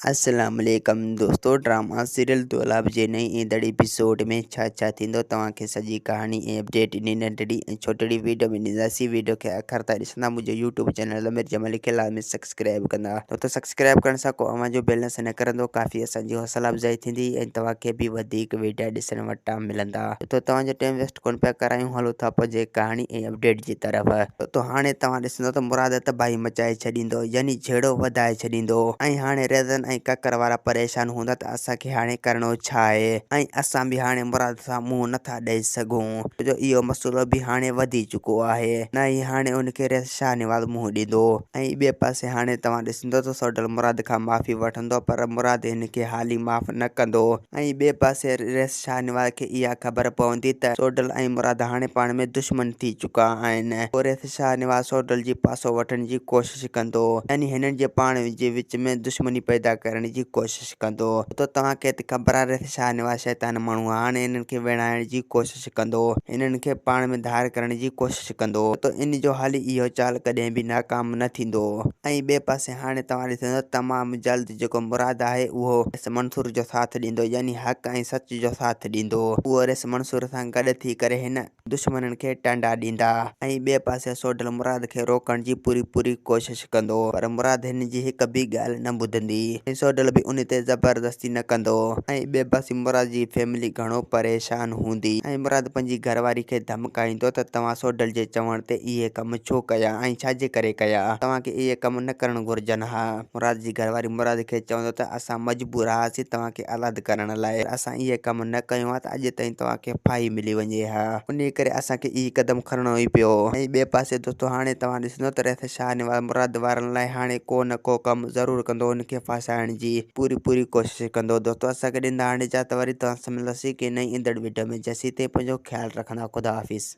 अस्सलाम वालेकुम दोस्तों। ड्रामा सीरियल दुलाब जे नई ईंदड़ एपिसोड में छा थींदो तव्हांखे सॼी कहानी ऐं अपडेट इन नंढड़ी ऐं छोटड़ी वीडियो में ॾींदासीं। वीडियो खे आख़िर ताईं ॾिसंदा। मुंहिंजो यूट्यूब चैनल अमीर जमाल लिखे लाज़मी सब्सक्राइब कंदा। तो सब्सक्राइब करण सां को अव्हां जो बैलेंस न करंदो, काफ़ी असांजी हौसला अफ़जाई थींदी ऐं तव्हांखे बि वधीक वीडियो ॾिसण वटां मिलंदा। तो तव्हांजो टाइम वेस्ट कोन पिया करायूं, हलो था पोइ कहानी ऐं अपडेट जी तरफ़। तो हाणे तव्हां ॾिसंदो त मुराद तबाही मचाए छॾींदो, यानी झेड़ो वधाए छॾींदो ऐं हाणे रेज़न ऐं ककर वारा परेशान हूंदा त असांखे हाणे करणो छा आहे ऐं असां बि हाणे मुराद सां मुंहुं नथा ॾेई सघूं, जो इहो मसइलो बि हाणे वधी चुको आहे। न ई हाणे उनखे शाहनवाज़ मुंहुं ॾींदो ऐं ॿिए पासे हाणे तव्हां ॾिसंदो त सोडल मुराद खां माफ़ी वठंदो, पर मुराद हिनखे हाली माफ़ न कंदो। ऐं ॿिए पासे शाहनवाज़ खे इहा ख़बर पवंदी त सोडल ऐं मुराद हाणे पाण में दुश्मन थी चुका आहिनि। पोइ शाहनवाज़ सोडल जी पासो वठण जी कोशिश कंदो, यानी हिननि जे पाण जे विच में दुश्मनी पैदा करण जी कोशिश कंदो। तो तव्हांखे त ख़बर आहे शाहनवाज़ शैतान माण्हू आहे। हाणे हिननि खे विणाइण जी कोशिश कंदो, हिननि खे पाण में धार करण जी कोशिश कंदो। तो इन जो हाली इहो चाल कॾहिं बि नाकाम न थींदो। ऐं ॿिए पासे हाणे तव्हां ॾिसंदो तमामु जल्द जेको मुराद आहे उहो मंसूर जो साथ ॾींदो, यानी हक़ ऐं सच जो साथ ॾींदो। उहो मंसूर सां गॾु थी करे हिन दुश्मननि खे टंडा ॾींदा। ऐं ॿिए पासे सोडल मुराद खे रोकण जी पूरी कोशिश कंदो, पर मुराद हिन जी हिक बि ॻाल्हि न ॿुधंदी ऐं सोडल बि उन ते ज़बरदस्ती न कंदो। ऐं ॿिए पासे मुराद जी फैमिली घणो परेशान हूंदी ऐं मुराद पंहिंजी घरवारी खे धमकाईंदो त तव्हां सोडल जे चवण ते इहे कम छो कया ऐं छाजे करे कया, तव्हांखे इहे कम न करणु घुरिजनि हा। मुराद जी घरवारी मुराद खे चवंदो त असां मजबूर हुआसीं तव्हांखे अलॻि करण लाइ, असां इहे कम न कयूं हा त अॼु ताईं तव्हांखे फाही मिली वञे हा, उन करे असांखे इहो कदम खणणो ई पियो। ऐं ॿिए पासे दोस्तों हाणे तव्हां ॾिसंदो त शाहनवाज़ मुराद वारनि लाइ हाणे को न को कम ज़रूरु कंदो, उनखे फासाइण जी पूरी कोशिश कंदो। दोस्तों असांखे ॾींदा हाणे जा त वरी तव्हां सां मिलंदासीं कि नई ईंदड़ वीडियो में। जेसीं ताईं पंहिंजो ख़्यालु रखंदा। ख़ुदा हाफ़िज़।